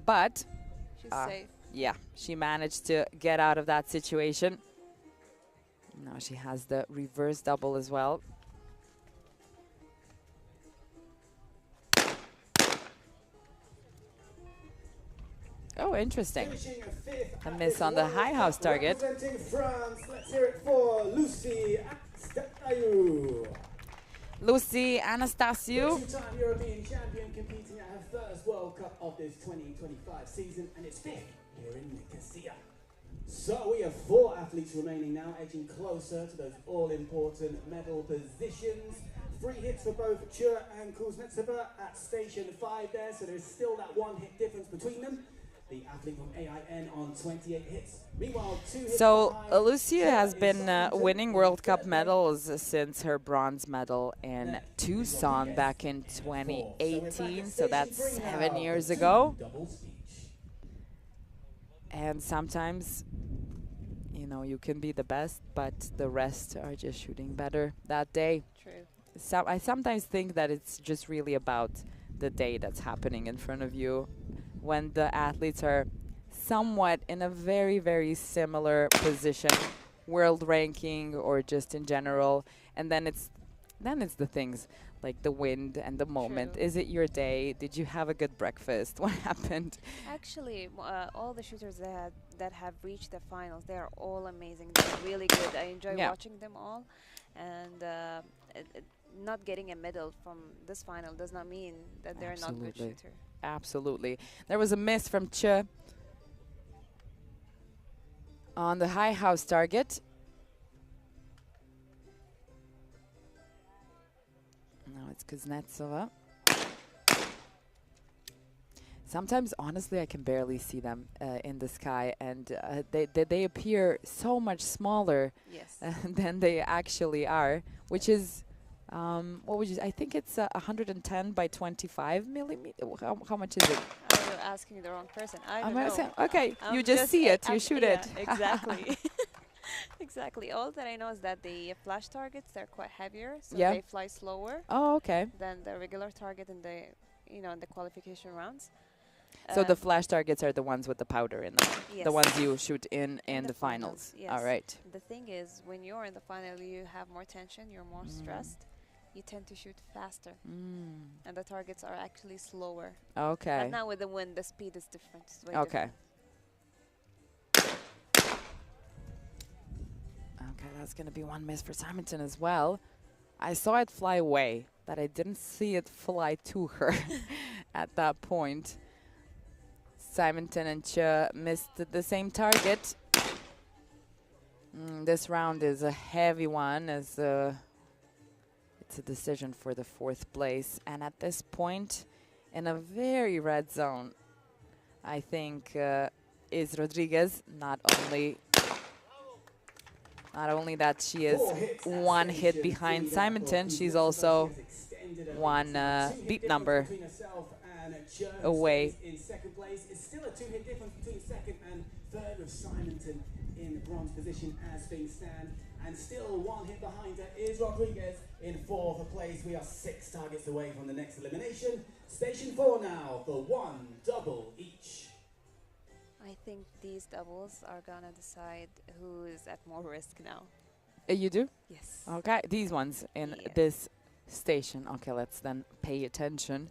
But She's safe. yeah, she managed to get out of that situation. Now she has the reverse double as well. Oh, interesting. A miss on the high house target. Representing France, let's hear it for Lucy Anastasiou. Lucy Anastasiou. Two-time European champion competing at her first World Cup of this 2025 season, and it's 5th here in Nicosia. So we have 4 athletes remaining now, edging closer to those all-important medal positions. 3 hits for both Chur and Kuznetsova at station 5 there, so there's still that 1-hit difference between them. the athlete from AIN on 28 hits. Meanwhile, 2 hits So behind Lucia has Cher been in Simonton winning in World Cup third place. medals since her bronze medal in Next, Tucson Rodriguez back in in fourth. So we're back at 2018. So station that's 3 now 7 for years two ago. double speech. And sometimes, you know, you can be the best, but the rest are just shooting better that day. True. So I sometimes think that it's just really about the day that's happening in front of you, when the athletes are somewhat in a very, very similar position, world ranking or just in general, and then it's the things like the wind and the moment. True. Is it your day? Did you have a good breakfast? What happened? Actually, all the shooters that have reached the finals, they are all amazing. They're really good. I enjoy Yeah. watching them all, and not getting a medal from this final does not mean that they're not good Absolutely. shooter. Absolutely. There was a miss from Che on the high house target. Now it's Kuznetsova. Sometimes, honestly, I can barely see them in the sky, and they appear so much smaller Yes. than they actually are, which is, what would you? I think it's 110 by 25 millimeter. How much is it? Oh, you're asking the wrong person. I don't know. Okay, I'm you just see it, you shoot yeah, it. Exactly. Exactly. All that I know is that the flash targets, they're quite heavier, so Yeah. they fly slower Oh, okay. than the regular target in the, in the qualification rounds. So the flash targets are the ones with the powder in them, yes. the ones you shoot in In the the finals. finals, All yes. right. The thing is, when you're in the final, you have more tension, you're more stressed, you tend to shoot faster, and the targets are actually slower. Okay. And now with the wind, the speed is different. It's way Okay. different. Okay, that's going to be one miss for Simonton as well. I saw it fly away, but I didn't see it fly to her at that point. Simonton and Che missed the same target. This round is a heavy one, as it's a decision for the 4th place. And at this point, in a very red zone, I think is Rodriguez. Not only that she is one hit behind Simonton, she's also one beat number away. In second place, it's still a 2-hit difference between second and third, with Simonton in the bronze position as things stand, and still 1 hit behind her is Rodriguez in 4th place. We are 6 targets away from the next elimination. Station 4 now for 1 double each. I think these doubles are gonna decide who is at more risk now. You do? Yes. Okay, these ones in Yeah. this station. Okay, let's then pay attention.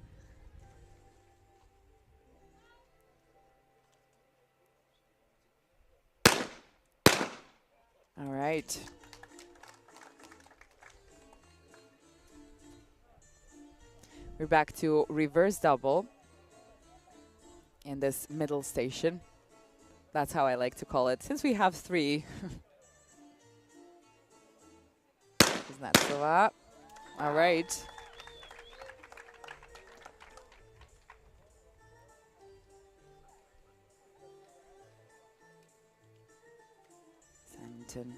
All right. We're back to reverse double in this middle station. That's how I like to call it, since we have 3. Isn't that so up? All right. Simonton.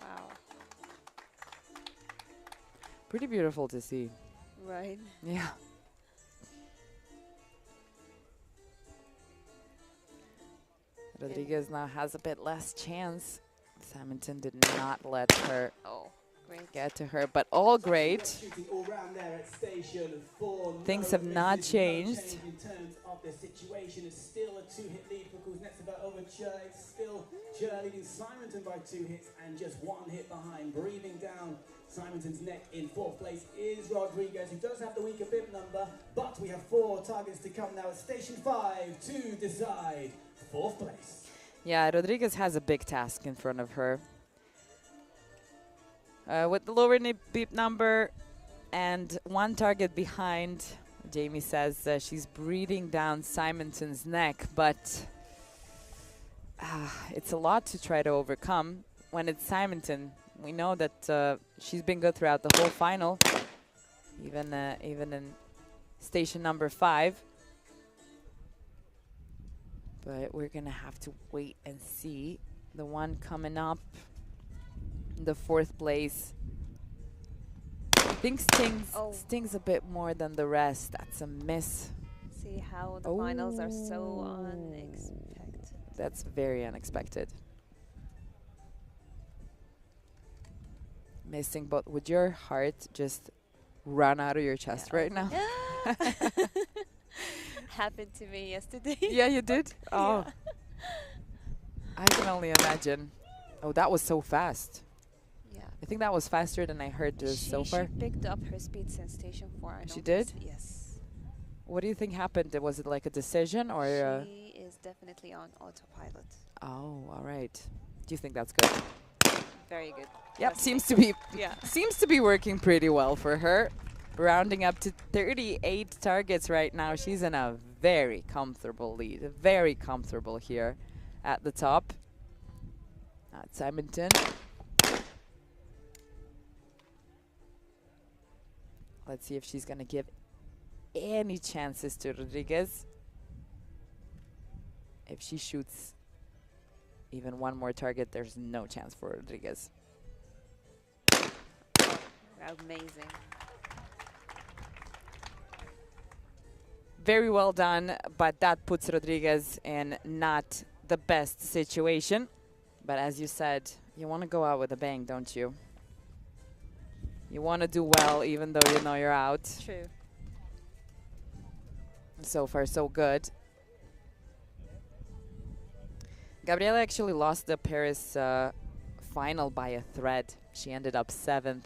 Wow. Pretty beautiful to see. Right. Yeah. Rodriguez now has a bit less chance. Simonton did not let her Oh, great. get to her, but all great. Shooting all round there at station 4. Things No have not misses, no changed. change in terms of the situation. It's still a 2-hit lead for Kuznetsova over Che. It's still Che leading Simonton by 2 hits and just 1 hit behind. Breathing down Simonton's neck in 4th place is Rodriguez, who does have the weaker bib number, but we have 4 targets to come now at station 5 to decide 4th place. Yeah, Rodriguez has a big task in front of her. With the lower beep number and 1 target behind, Jamie says she's breathing down Simonton's neck, but it's a lot to try to overcome when it's Simonton. We know that she's been good throughout the whole final, even in station number 5. But we're gonna have to wait and see. The one coming up, the 4th place, I think stings a bit more than the rest. That's a miss. See how the finals are so unexpected. That's very unexpected. Missing, but would your heart just run out of your chest right now? Happened to me yesterday. Yeah, you did? Oh. Yeah. I can only imagine. Oh, that was so fast. Yeah. I think that was faster than I heard so far. She picked up her speed since station 4. She did? Yes. What do you think happened? Was it like a decision or? She is definitely on autopilot. Oh, all right. Do you think that's good? Very good. Yep, Trust seems me. to be Yeah. seems to be working pretty well for her. Rounding up to 38 targets right now. She's in a very comfortable lead. Very comfortable here at the top. At Simonton. Let's see if she's going to give any chances to Rodriguez. If she shoots even one more target, there's no chance for Rodriguez. Amazing. Very well done, but that puts Rodriguez in not the best situation. But as you said, you want to go out with a bang, don't you? You want to do well even though you know you're out. True. So far, so good. Gabriela actually lost the Paris final by a thread. She ended up 7th.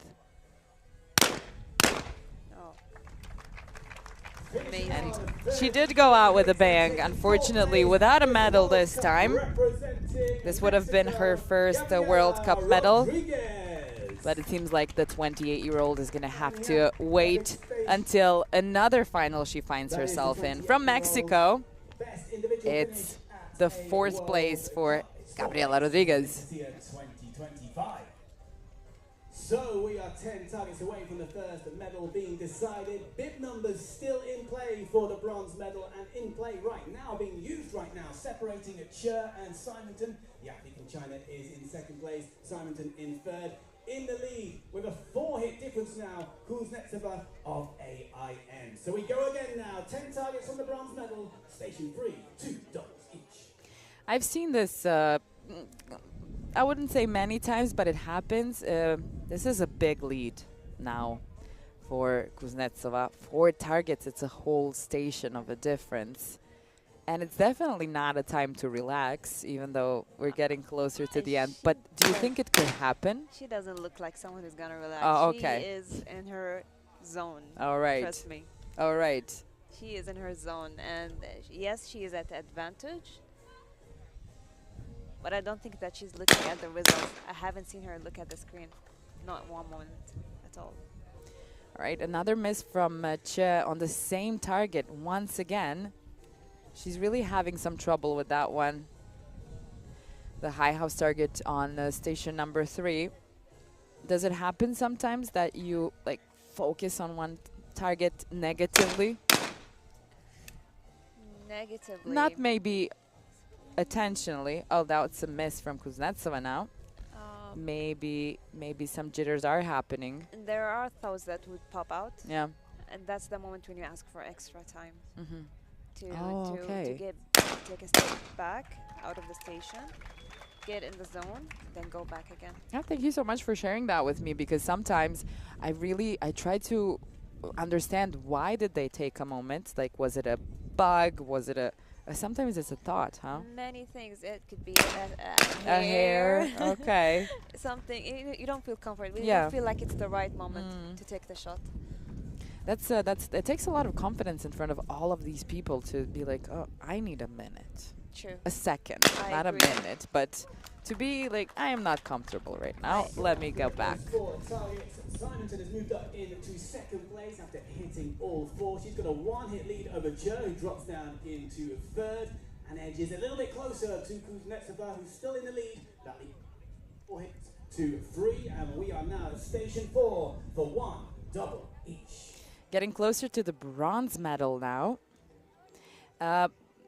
Amazing. And she did go out with a bang, unfortunately, without a medal this time. This would have been her first World Cup medal. But it seems like the 28-year-old is going to have to wait until another final she finds herself in. From Mexico, it's the 4th place for Gabriela Rodriguez. So we are 10 targets away from the first medal being decided. Bib numbers still in play for the bronze medal and in play right now, being used right now, separating Che and Simonton. The athlete from China is in 2nd place, Simonton in 3rd. In the lead with a 4-hit difference now, Kuznetsova of AIN. So we go again now, 10 targets on the bronze medal, station 3, $2 each. I've seen this, I wouldn't say many times, but it happens. This is a big lead now for Kuznetsova. 4 targets, it's a whole station of a difference. And it's definitely not a time to relax, even though we're getting closer to the end. But do you think it could happen? She doesn't look like someone who's going to relax. Oh, okay. She is in her zone. All right. Trust me. All right. She is in her zone. And yes, she is at the advantage. But I don't think that she's looking at the results. I haven't seen her look at the screen. Not one moment at all. All right, another miss from Che on the same target once again. She's really having some trouble with that one. The high house target on station number 3. Does it happen sometimes that you like focus on one target negatively? Negatively. Not maybe intentionally. Oh, that's a miss from Kuznetsova now. Maybe some jitters are happening. There are thoughts that would pop out. Yeah. And that's the moment when you ask for extra time. Mm-hmm. To take a step back out of the station, get in the zone, then go back again. Yeah, thank you so much for sharing that with me, because sometimes I try to understand why did they take a moment. Like, was it a bug? Was it a sometimes it's a thought, huh? Many things. It could be a hair. Okay. Something you don't feel comfortable. You Yeah. don't feel like it's the right moment to take the shot. It takes a lot of confidence in front of all of these people to be like, oh, I need a minute. True. A second, I not agree. a minute, but to be like, I am not comfortable right now. Let me go back. 4 targets. Simonton has moved up into 2nd place after hitting all 4. She's got a 1-hit lead over Joe, who drops down into 3rd and edges a little bit closer to Kuznetsova, who's still in the lead. That lead 4 hits to 3, and we are now at station 4 for $1 each. getting closer to the bronze medal now.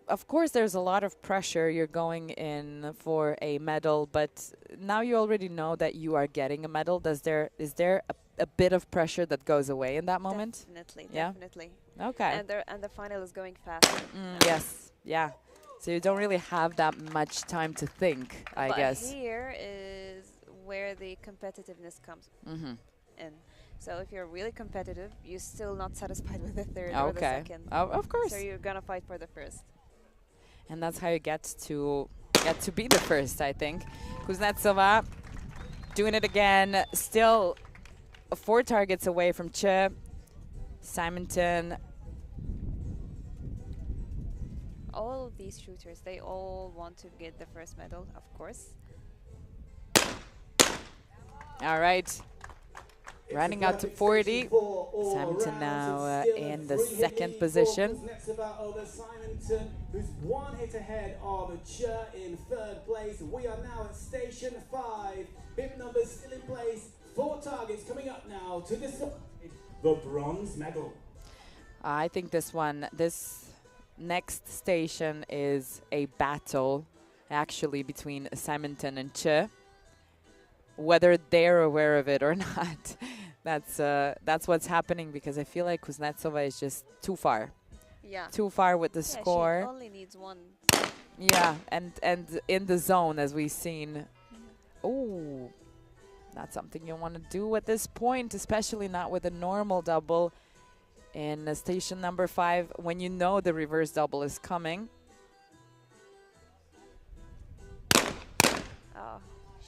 Of course, there's a lot of pressure. You're going in for a medal, but now you already know that you are getting a medal. Is there a bit of pressure that goes away in that moment? Definitely, Yeah? definitely. Okay. And the final is going fast. Yes, yeah. So you don't really have that much time to think, I guess. But here is where the competitiveness comes in. So if you're really competitive, you're still not satisfied with the third or the second. Of course. So you're gonna fight for the first. And that's how you get to be the first, I think. Kuznetsova doing it again, still 4 targets away from Che. Simonton. All of these shooters, they all want to get the first medal, of course. All right. Running out to 40. Simonton now in the second position. Simonton, who's 1 hit ahead of Che in 3rd place. We are now at station 5. Bib numbers still in place. 4 targets coming up now to decide the bronze medal. I think this next station is a battle, actually, between Simonton and Che. Whether they're aware of it or not, that's what's happening, because I feel like Kuznetsova is just too far. Yeah. Too far with the score. She only needs 1. Yeah, and in the zone, as we've seen. Oh, not something you want to do at this point, especially not with a normal double in station number 5 when you know the reverse double is coming. Oh,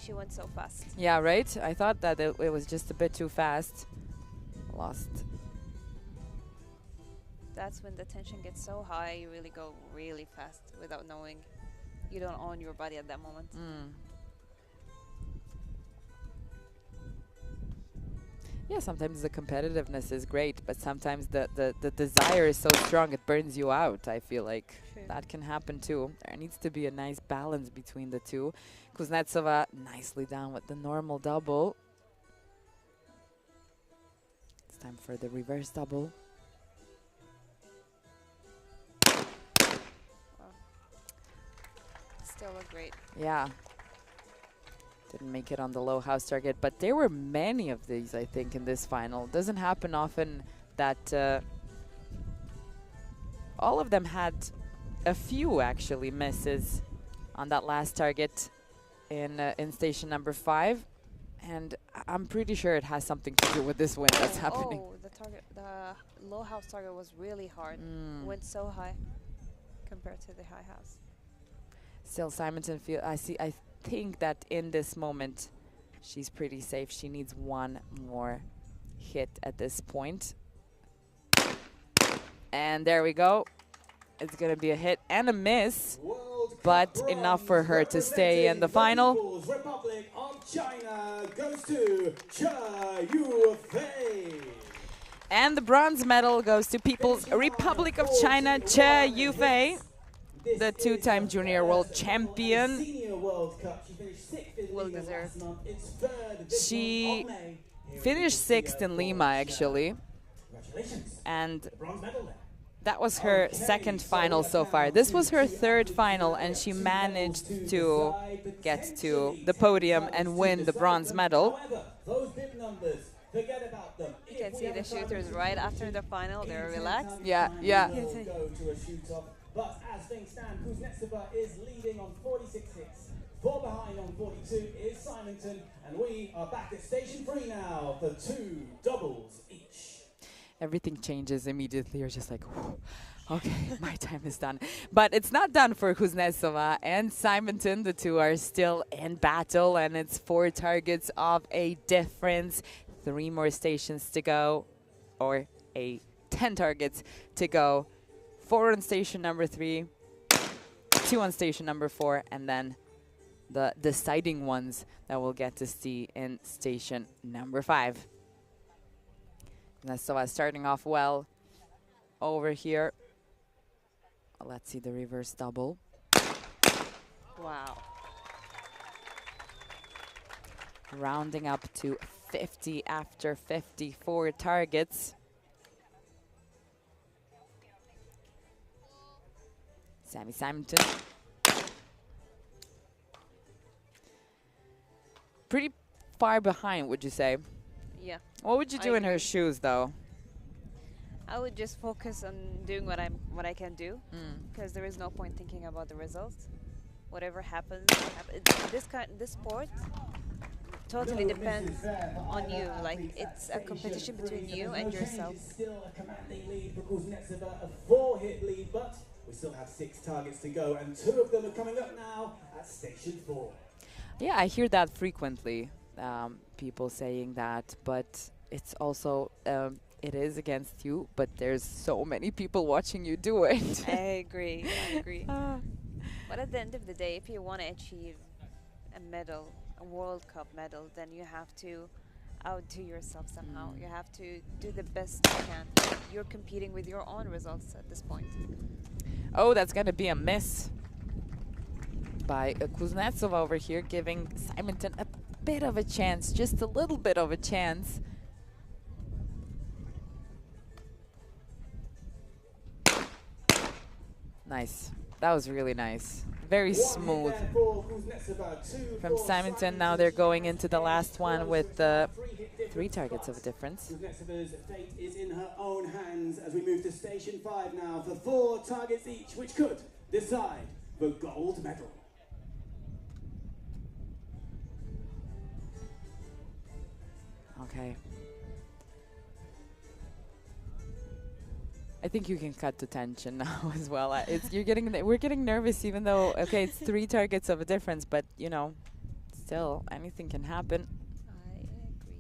she went so fast. Yeah, right? I thought that it was just a bit too fast. Lost. That's when the tension gets so high, you really go really fast without knowing. You don't own your body at that moment. Yeah, sometimes the competitiveness is great, but sometimes the desire is so strong it burns you out, I feel like. True. That can happen too. There needs to be a nice balance between the two. Kuznetsova nicely down with the normal double. It's time for the reverse double. Wow. Still look great. Yeah. Didn't make it on the low house target, but there were many of these, I think, in this final. Doesn't happen often that all of them had a few, actually, misses on that last target in station number 5. And I'm pretty sure it has something to do with this win that's happening. Oh, the low house target was really hard. Went so high compared to the high house. Still, Simonton I think that in this moment she's pretty safe. She needs 1 more hit at this point. And there we go. It's going to be a hit and a miss, but enough for her to stay in the final. Republic of China goes to Che Yufei. And the bronze medal goes to People's Republic of China, Che Yufei, the 2-time junior world champion. Well deserved. She finished 6th in Lima, actually. And that was her 2nd final so far. This was her 3rd final, and she managed to get to the podium and win the bronze medal. You can see the shooters right after the final. They're relaxed. Yeah, yeah. But as things stand, Kuznetsova is leading on 46 hits. 4 behind on 42 is Simonton, and we are back at station 3 now for 2 doubles each. Everything changes immediately. You're just like, okay, my time is done. But it's not done for Kuznetsova and Simonton. The two are still in battle, and it's 4 targets of a difference. 3 more stations to go, or 10 targets to go. 4 on station number 3, 2 on station number 4, and then the deciding ones that we'll get to see in station number 5. Kuznetsova starting off well over here. Let's see the reverse double. Wow. Rounding up to 50 after 54 targets. Simonton. Pretty far behind, would you say? Yeah. What would you do in her shoes, though? I would just focus on doing what I can do, because there is no point thinking about the results. Whatever happens, this sport totally depends on you. Like, it's a competition between you and yourself. Still a commanding lead for Kuznetsova, a 4-hit lead, but we still have 6 targets to go, and 2 of them are coming up now at station 4. Yeah, I hear that frequently, people saying that, but it's also, it is against you, but there's so many people watching you do it. I agree, I agree. But at the end of the day, if you want to achieve a medal, a World Cup medal, then you have to outdo yourself somehow. You have to do the best you can. You're competing with your own results at this point. Oh, that's going to be a miss by Kuznetsova over here, giving Simonton a bit of a chance, just a little bit of a chance. Nice. That was really nice. Very smooth from Simonton. Now they're going into the last one with 3 targets of difference. Kuznetsova's fate is in her own hands as we move to station 5 now for 4 targets each, which could decide the gold medal. Okay. I think you can cut the tension now as well. We're getting nervous, even though it's 3 targets of a difference, but you know, still anything can happen. I agree.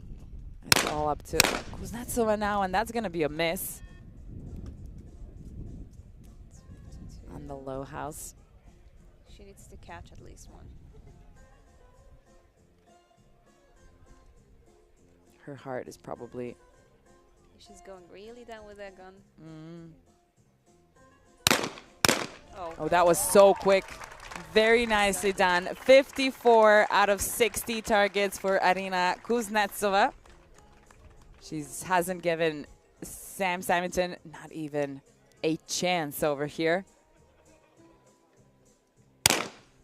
It's all up to Kuznetsova now, and that's gonna be a miss on the low house. She needs to catch at least one. Her heart is probably. She's going really down with that gun. Oh, that was so quick. Very nicely done. 54 out of 60 targets for Arina Kuznetsova. She hasn't given Sam Simonton not even a chance over here.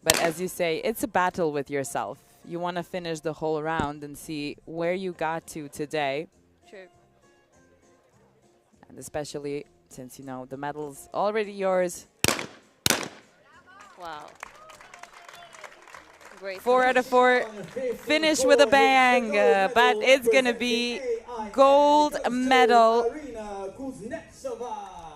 But as you say, it's a battle with yourself. You want to finish the whole round and see where you got to today. True. And especially since, you know, the medal's already yours. Wow. Great. 4 out of 4. Finish with a bang. But it's going to be gold medal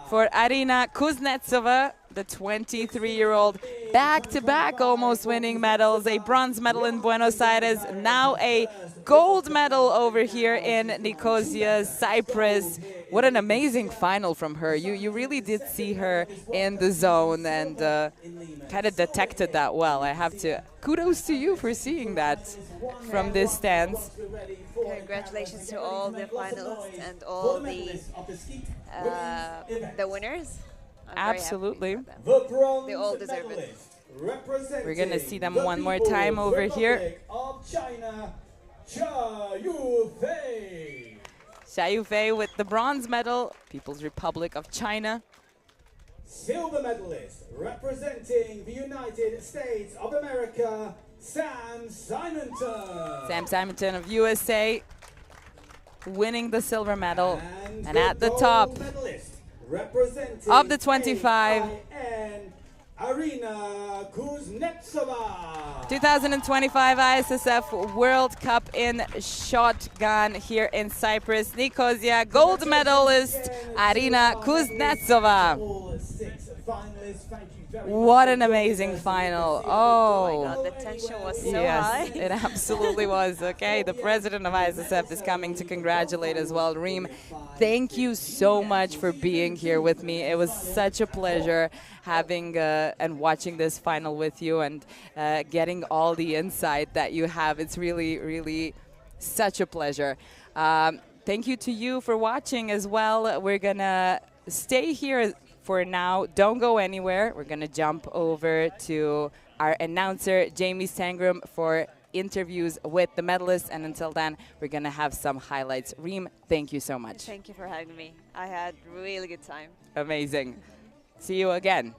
for Arina Kuznetsova, the 23-year-old. Back-to-back almost winning medals. A bronze medal in Buenos Aires. Now a gold medal over here in Nicosia, Cyprus. What an amazing final from her. You really did see her in the zone and kind of detected that well. I have to kudos to you for seeing that from this stance. Congratulations to all the finalists and all the winners. Absolutely. They all deserve it. We're going to see them one more time over here. Xia Yufei with the bronze medal, People's Republic of China. Silver medalist representing the United States of America, Sam Simonton. Sam Simonton of USA winning the silver medal. And at the top of the 25, Arina Kuznetsova. 2025 ISSF World Cup in shotgun here in Cyprus. Nicosia, gold medalist Arina Kuznetsova. What an amazing final. Oh my God, the tension was so high. It absolutely was. Okay, the president of ISSF is coming to congratulate as well. Reem, thank you so much for being here with me. It was such a pleasure having and watching this final with you and getting all the insight that you have. It's really, really such a pleasure. Thank you to you for watching as well. We're going to stay here for now. Don't go anywhere. We're going to jump over to our announcer, Jamie Sangram, for interviews with the medalists. And until then, we're going to have some highlights. Reem, thank you so much. Thank you for having me. I had a really good time. Amazing. See you again.